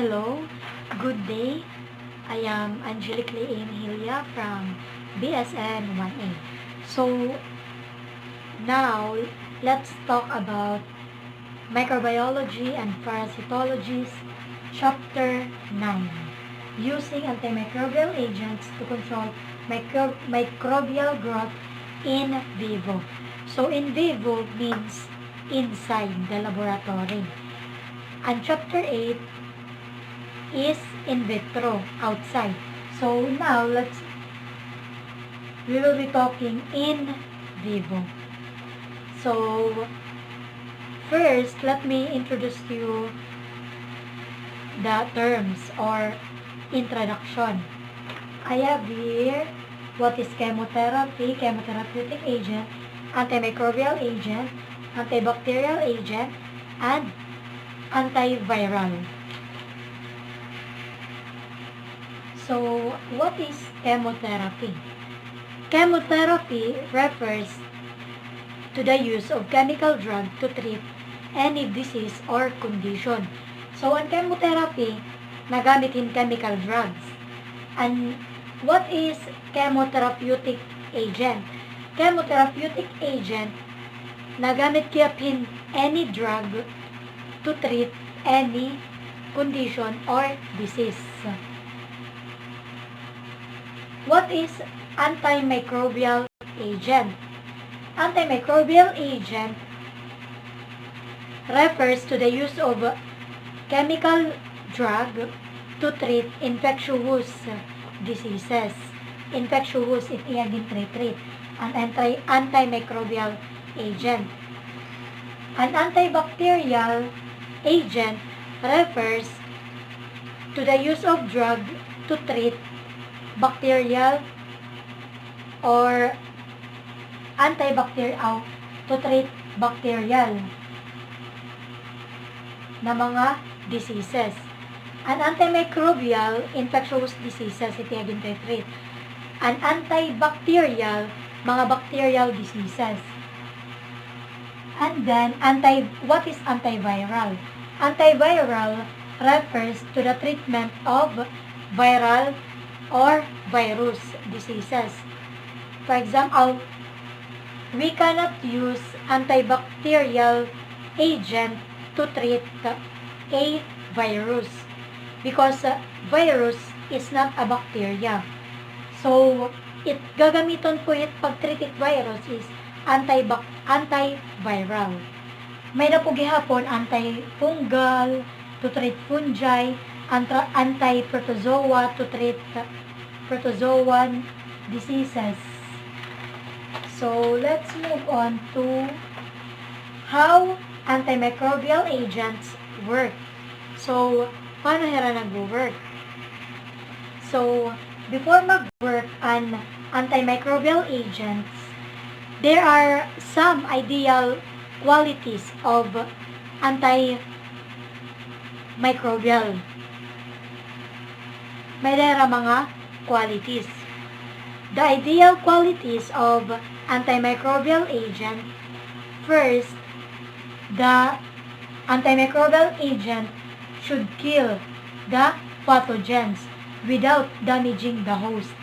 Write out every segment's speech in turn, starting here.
Hello, good day. I am Angieliquie Mejilla from BSN 1A. So, now, let's talk about Microbiology and Parasitology, Chapter 9. Using antimicrobial agents to control microbial growth in vivo. So, in vivo means inside the laboratory. And Chapter 8 is in vitro, outside. So now we will be talking in vivo. So first, let me introduce to you the terms or introduction. I have here what is chemotherapy, chemotherapeutic agent, antimicrobial agent, antibacterial agent, and antiviral. So, what is chemotherapy? Chemotherapy refers to the use of chemical drug to treat any disease or condition. So, ang chemotherapy, nagamitin chemical drugs. And what is chemotherapeutic agent? Chemotherapeutic agent, nagamit kayapin any drug to treat any condition or disease. What is antimicrobial agent? Antimicrobial agent refers to the use of chemical drug to treat infectious diseases. Infectious it iyagin treat. An antimicrobial agent. An antibacterial agent refers to the use of drug to treat bacterial or antibacterial to treat bacterial na mga diseases. An antimicrobial, infectious diseases, ito yung treat. An antibacterial, mga bacterial diseases. And then, what is antiviral? Antiviral refers to the treatment of viral or virus diseases. For example, we cannot use antibacterial agent to treat a virus because virus is not a bacteria. So, gagamiton po pag-treat virus is antiviral. May na po gihapon antifungal to treat fungi, anti-protozoa to treat protozoan diseases. So, let's move on to how antimicrobial agents work. So, paano hira nag-work? So, before mag-work an antimicrobial agents, there are some ideal qualities of antimicrobial. May dera mga qualities. The ideal qualities of antimicrobial agent. First, the antimicrobial agent should kill the pathogens without damaging the host.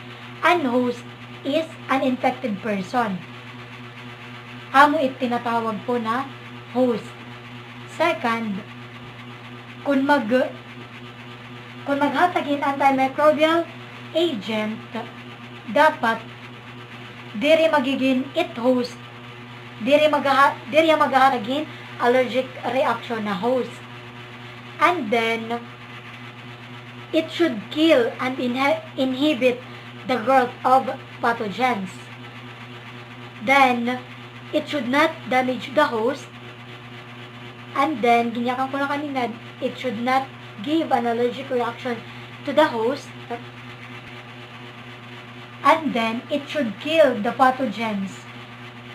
An host is an infected person. Amo tinatawag po na host. Second, kung maghatagin antimicrobial agent, dapat diri magiging it host, diri magharagin allergic reaction na host. And then, it should kill and inhibit the growth of pathogens. Then, it should not damage the host. And then, ginyakan ko na kanina, it should not give an allergic reaction to the host. And then, it should kill the pathogens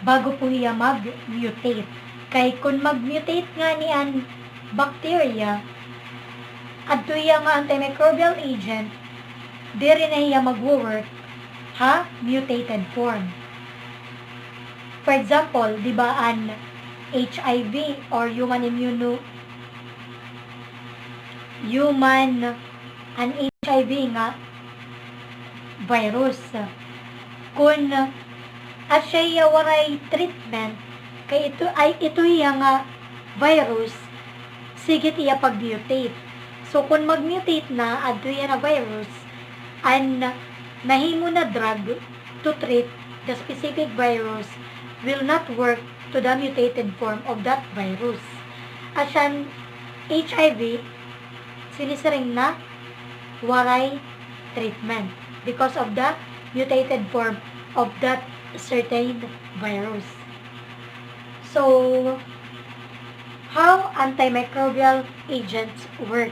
bago po iya mag-mutate. Kay kung mag-mutate nga ni ang bacteria, adto iya nga antimicrobial agent, diri na iya mag-work mutated form. For example, di ba an HIV or human an HIV nga virus. Kung asya waray treatment kay ito nga virus, sigit iya pag-mutate. So kung mag-mutate na adto na virus, and nahimo na drug to treat the specific virus will not work to the mutated form of that virus. Asyan HIV sinisiring na waray treatment because of the mutated form of that certain virus. So, how antimicrobial agents work?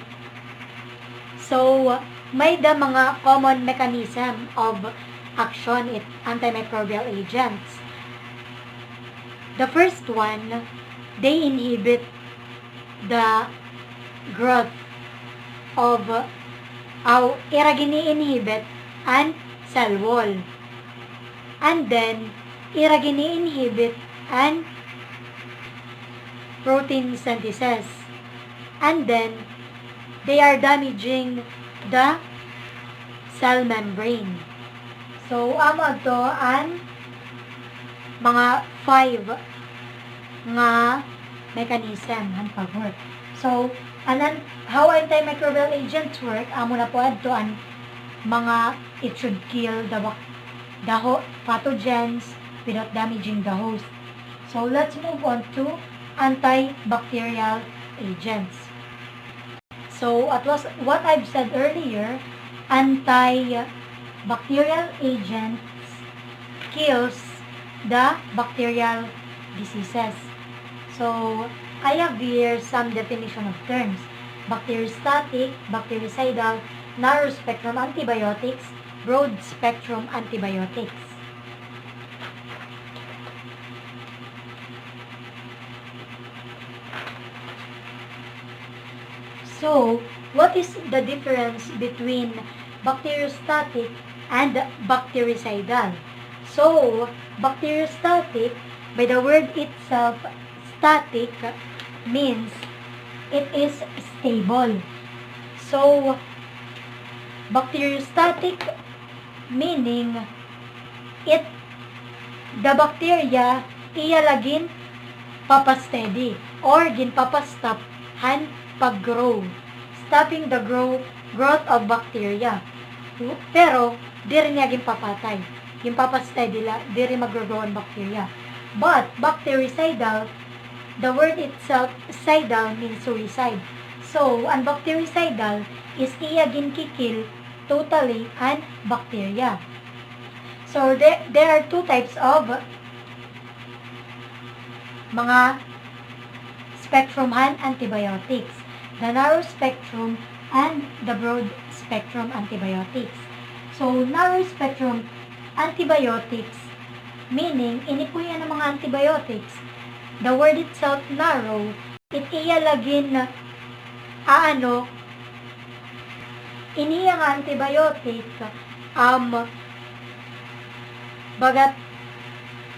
So, may the mga common mechanism of action in antimicrobial agents. The first one, they inhibit the growth of ira gini-inhibit an cell wall. And then, ira gini-inhibit an protein synthesis. And then, they are damaging the cell membrane. So, amo to an mga 5 nga mechanism ang pag-work. So, how antimicrobial agents work, amo na po adto an mga it should kill the pathogens without damaging the host. So, let's move on to antibacterial agents. So, what I've said earlier, antibacterial agents kills the bacterial diseases. So, I have here some definition of terms. Bacteriostatic, bactericidal, narrow-spectrum antibiotics, broad-spectrum antibiotics. So, what is the difference between bacteriostatic and bactericidal? So, bacteriostatic, by the word itself, static means it is stable. So, bacteriostatic meaning the bacteria iya lagin papasteady or ginpapastop han pag-grow, stopping the growth of bacteria. Pero, di rin niya ginpapatay. Ginpapasteady la, di rin mag-grow ang bacteria. But, bactericidal, the word itself, cidal means suicide. So, ang bactericidal is iya ginkikil totally an bacteria. So, there are two types of mga spectrum antibiotics. The narrow spectrum and the broad spectrum antibiotics. So, narrow spectrum antibiotics, meaning, inipuyan ng mga antibiotics, the word itself narrow, it iya lagin na, iniya nga antibiotic, bagat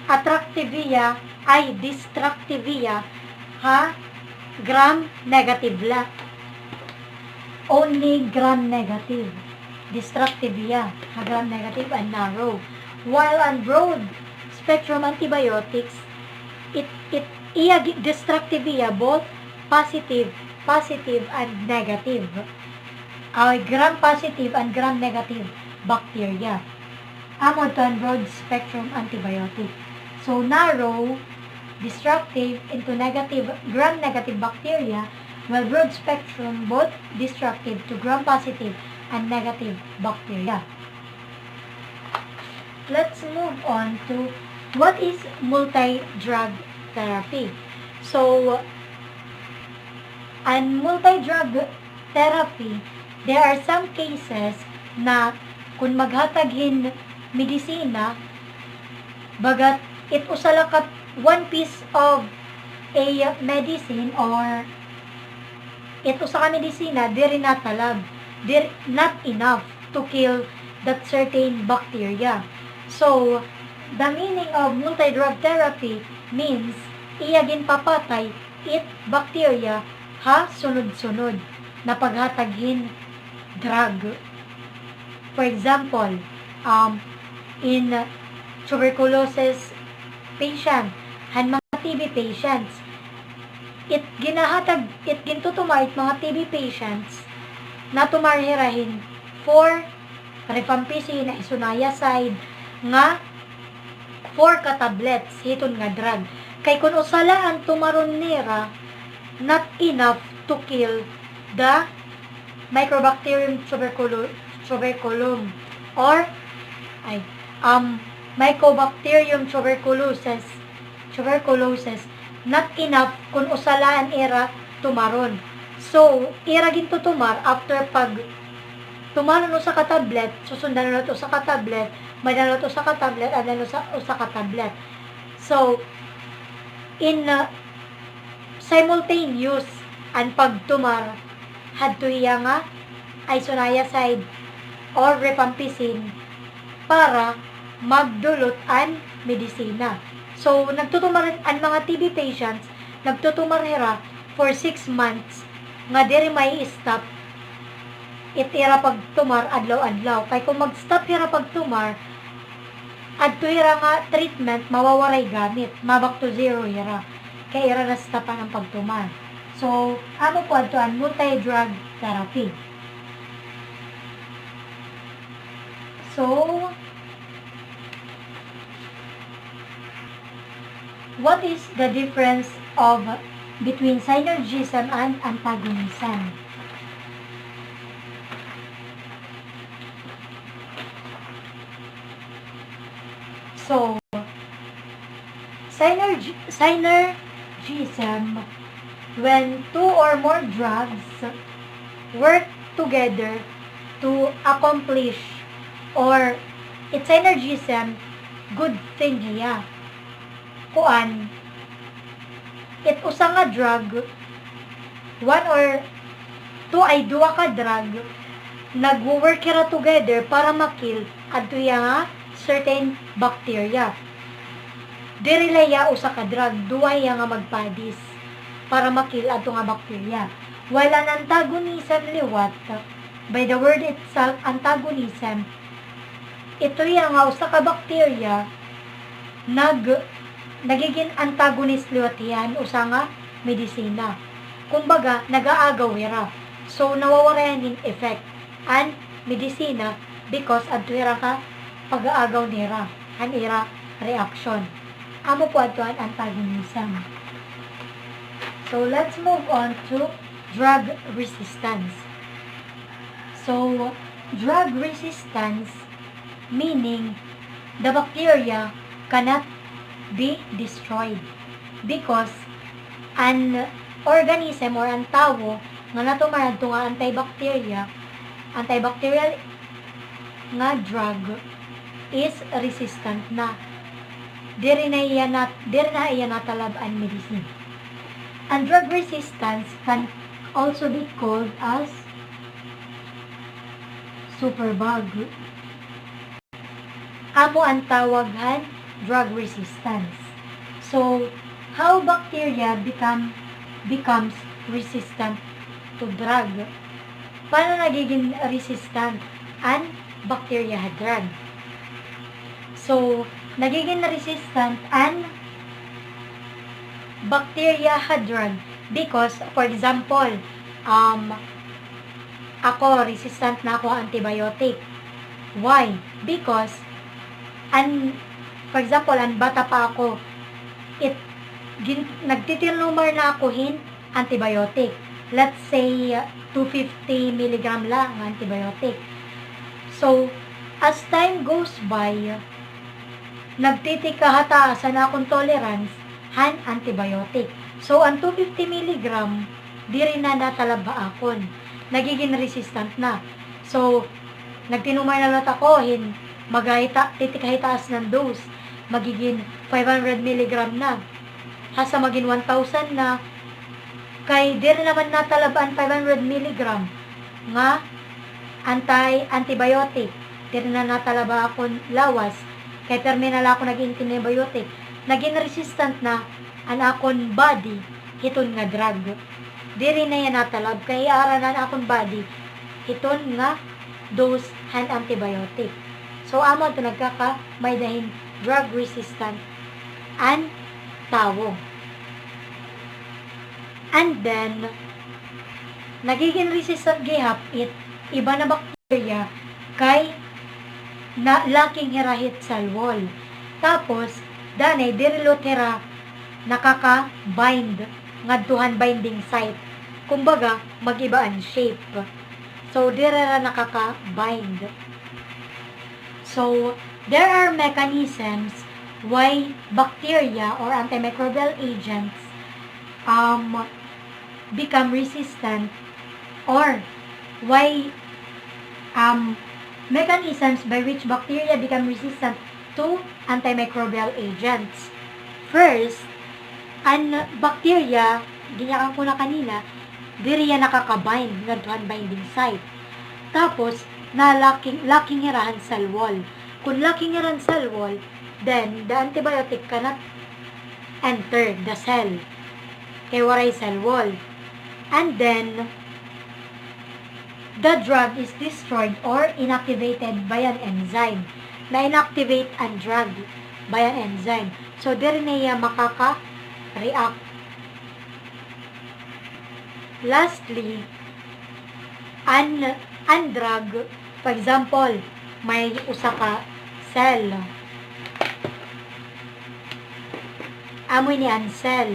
attractivia ay destructivia, gram negative la. Only gram negative. Destructivia, gram negative and narrow. While on broad spectrum antibiotics, it iya destructivia both positive and negative. Gram positive and gram negative bacteria. Amo to ang broad spectrum antibiotic. So narrow, destructive into negative, gram negative bacteria, while broad spectrum both destructive to gram positive and negative bacteria. Let's move on to what is multi-drug therapy. So, and multi-drug therapy, there are some cases na kung maghataghin medisina, bagat it usalakat one piece of a medicine or it usa ka medisina, diri natalag, diri not enough to kill that certain bacteria. So, the meaning of multi-drug therapy means iya ginpapatay it bacteria sunod-sunod. na paghataghin drug. For example, in tuberculosis patient and mga TB patients, it gintutumar mga TB patients na tumarhirahin for rifampicin na isoniazid nga 4 ka tablets hiton nga drug. Kay kun usalaan tumaron nira, not enough to kill the Microbacterium tuberculum or Mycobacterium tuberculosis, not enough kung usalaan era tumaron. So, ira ginto tumar after pag tumaron usa ka tablet, susundan na usa ka tablet, madalot usa ka tablet, adan usa ka tablet. So, in simultaneous ang pagtumar hadto iya nga isoniazid or rifampicin para magdulot ang medisina. So, nagtutumar ang mga TB patients, nagtutumar hira for 6 months nga diri may stop itira pagtumar adlaw-adlaw. Kay kung mag-stop hira pagtumar, adto hira nga treatment mawawaray gamit, mabak to zero hira. Kay ira na stopan ang pagtumar. So, ano po adto ang multi-drug therapy. So, what is the difference between synergism and antagonism? So, synergism, when 2 or more drugs work together to accomplish, or it's synergism, good thing hiya. Kuan, it usa nga drug, 1 or 2 ay 2 ka drug, nag-work hira together para makill adto nga certain bacteria. Dirilaya usa ka drug, duay nga magpadis para makill adto nga bacteria. While an antagonism liwat, by the word itself, antagonism, ito nga usa ka bacteria nagiging antagonist liwat yan usa nga medisina. Kumbaga, nagaagaw hira. So, nawawarayan yung effect and medisina because adto hira ka pag-aagaw nira and ira reaction. Amo po adto ang antagonism. So, let's move on to drug resistance. So, drug resistance meaning the bacteria cannot be destroyed because an organism or ang tawo nga natumaran to nga antibacterial nga drug is resistant na. Diri na iya natalab ang medicine. And drug resistance can also be called as superbug. Amo ang tawaghan drug resistance. So, how bacteria becomes resistant to drug? Paano nagiging resistant ang bacteria sa drug? So, nagiging resistant ang bacteria sa drug because, for example, ako, resistant na ako antibiotic. Why? Because, for example, bata pa ako, nagtitinumar na ako antibiotic. Let's say, 250 mg lang antibiotic. So, as time goes by, nagtitikahatasan na akong tolerance han antibiotic. So, ang 250 mg, di rin na natalaba akon. Nagiging resistant na. So, nagtinumar na lang ako, titikahitaas ng dose, magiging 500 mg na. Hasa maging 1,000 na. Kay di rin naman natalabaan 500 mg nga antibiotic. Di rin na natalaba akong lawas. Kay terminal ako naging antibiotic. Naging resistant na ang akong body hiton nga drug. diri na yan natalab, kay aranan akong body, hiton nga dose hand antibiotic. So, amo ito nagkaka, may dahin drug resistant and tawong. And then, nagiging resistant gihap it, iba na bacteria, kay na laking hirahit sa wall. Tapos, danay, dirilotera, nakaka-bind, ngadtuhan binding site. Kumbaga, mag-iba ang shape. So, direra nakaka-bind. So, there are mechanisms why bacteria or antimicrobial agents become resistant, or why mechanisms by which bacteria become resistant to antimicrobial agents. First, ang bacteria, ginyakan ko na kanina, diri yan nakakabind, ngadtuhan binding site. Tapos, na laking hirahan sa wall. Kung laking hirahan sa wall, then the antibiotic cannot enter the cell. Kay waray cell wall. And then, the drug is destroyed or inactivated by an enzyme. Na-inactivate ang drug by an enzyme. So, diri niya makaka-react. Lastly, an drug, for example, may usa ka cell. Amoy ni an cell.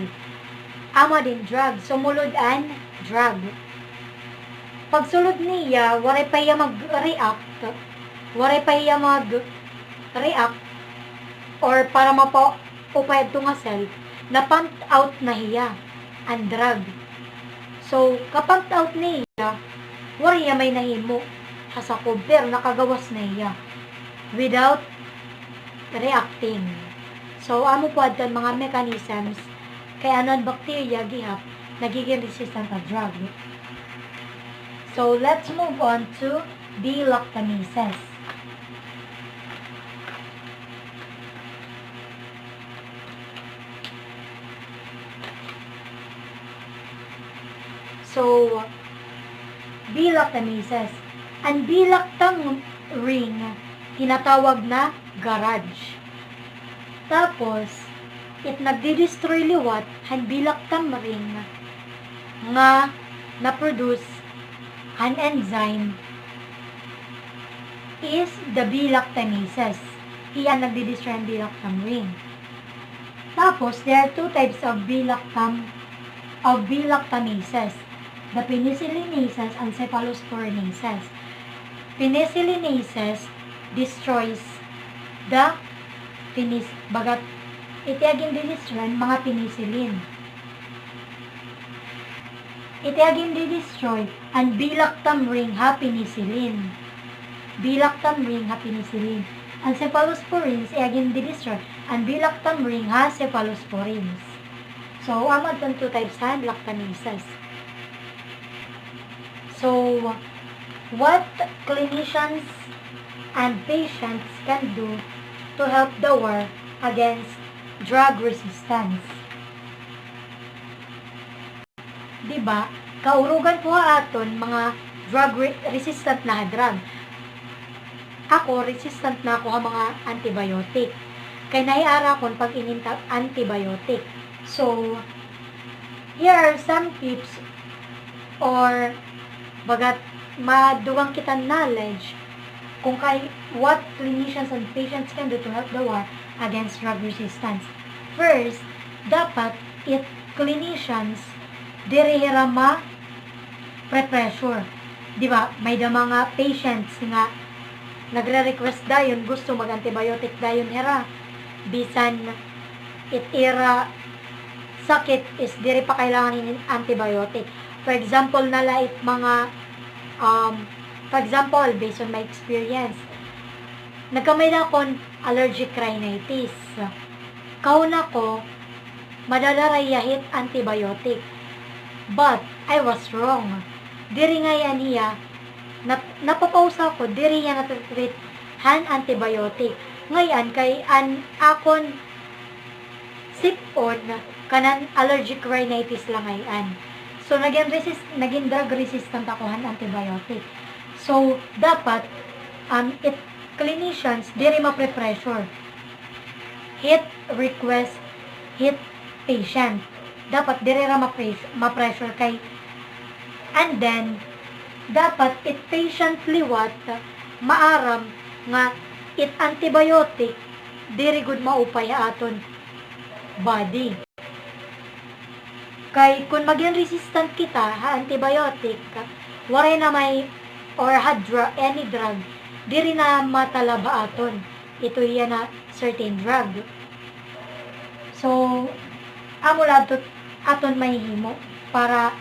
Amo din drug. Sumulod an drug. Pagsulod niya, waray pa iya mag-react, or para mapa-upayad to nga cell, na-pump out na hiya ang drug. So, ka-pump out niya, waray may nahimo hasakob, pero nakagawas na hiya without reacting. So, amo po adton mga mechanisms kay anon bacteria gihap nagiging resistant sa drug. So, let's move on to delactamases. So, delactamases. Ang delactam ring, tinatawag na garage. Tapos, it nagdi-destroy liwat ang delactam ring nga na-produce an enzyme is the delactamases. Iyan nagdi-destroy ang delactam ring. Tapos, there are two types of delactamases. The penicillinases and cephalosporinases. Penicillinases destroys the bagat itiagin di-destroy mga penicillin. Itiagin di-destroy ang delactam ring ha penicillin. Delactam ring ha penicillin. Ang cephalosporins iagin di-destroy ang delactam ring ha cephalosporins. So, amad tong two types ha delactamases. So, what clinicians and patients can do to help the war against drug resistance? Diba? Kaurugan po aton mga drug resistant na drug. Ako, resistant na ako sa mga antibiotic. Kaya naiara kon pag ininta antibiotic. So, here are some tips or bagat madugang kita knowledge kung what clinicians and patients can do to help the war against drug resistance. First, dapat clinicians dirihira pre-pressure. Diba? May da mga patients nga nagre-request dayon, gusto mag-antibiotic dayon hera. Bisan itira sakit is diri pa kailangan ng antibiotic. For example, nalait mga for example, based on my experience, nagkamay na akong allergic rhinitis. Kauna ko, madadarayahit antibiotic. But, I was wrong. Diri nga yan niya, napapausa ko, diri yan natitreat hand antibiotic. Ngayon, kay akon sipon, kanan allergic rhinitis lang ngayon. So, naging drug resistant ako han antibiotic. So, dapat, clinicians, diri ma-pressure. Hit request, hit patient. Dapat, diri ra ma-pressure kay, and then, dapat, it patient liwat, maaram, nga, it antibiotic, diri good maupay aton body. Kay kung maging resistant kita ha antibiotic, waray na may or any drug, diri na matalaba aton. Ito yan na certain drug. So, amo lang aton mahihimo para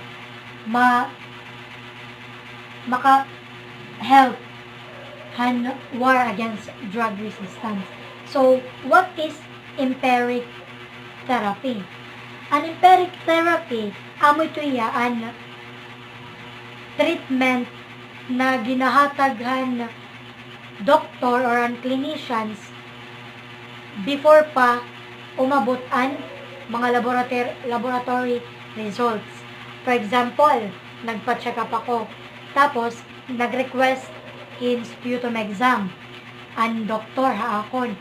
maka help han war against drug resistance. So, what is empiric therapy? An empiric therapy, amo ito an treatment na ginahataghan doctor or an clinicians before pa umabot an mga laboratory results. For example, nagpa-check up ako, tapos nag-request in sputum exam an doktor haakon.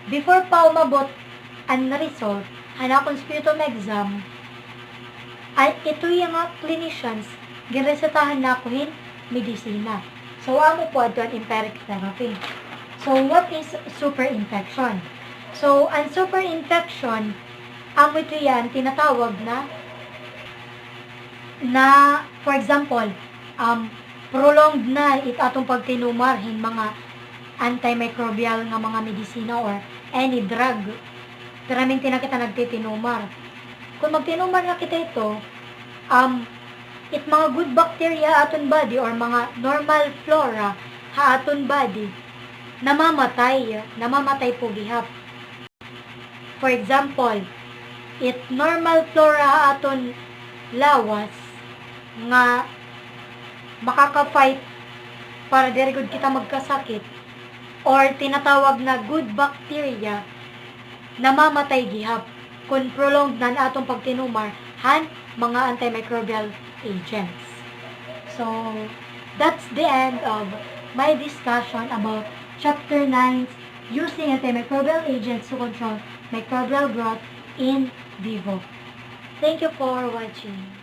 Before pa umabot an result, hanakon sputum exam, ay ito yung mga clinicians, giresetahan na ko medisina. So, amo po ito ang empiric therapy. So, what is superinfection? So, ang superinfection, amo ito yan, tinatawag na, for example, prolonged na atong pagtinumar hin mga antimicrobial nga mga medisina or any drug. Karaming tinakita nagtitinumar. Kung magtinumar na kita ito, it mga good bacteria aton body or mga normal flora ha aton body, namamatay po gihap. For example, it normal flora ha aton lawas nga makaka-fight para diri gud kita magkasakit, or tinatawag na good bacteria, namamatay gihap kung prolonged na atong pagtinumar han mga antimicrobial agents. So, that's the end of my discussion about Chapter 9, using antimicrobial agents to control microbial growth in vivo. Thank you for watching.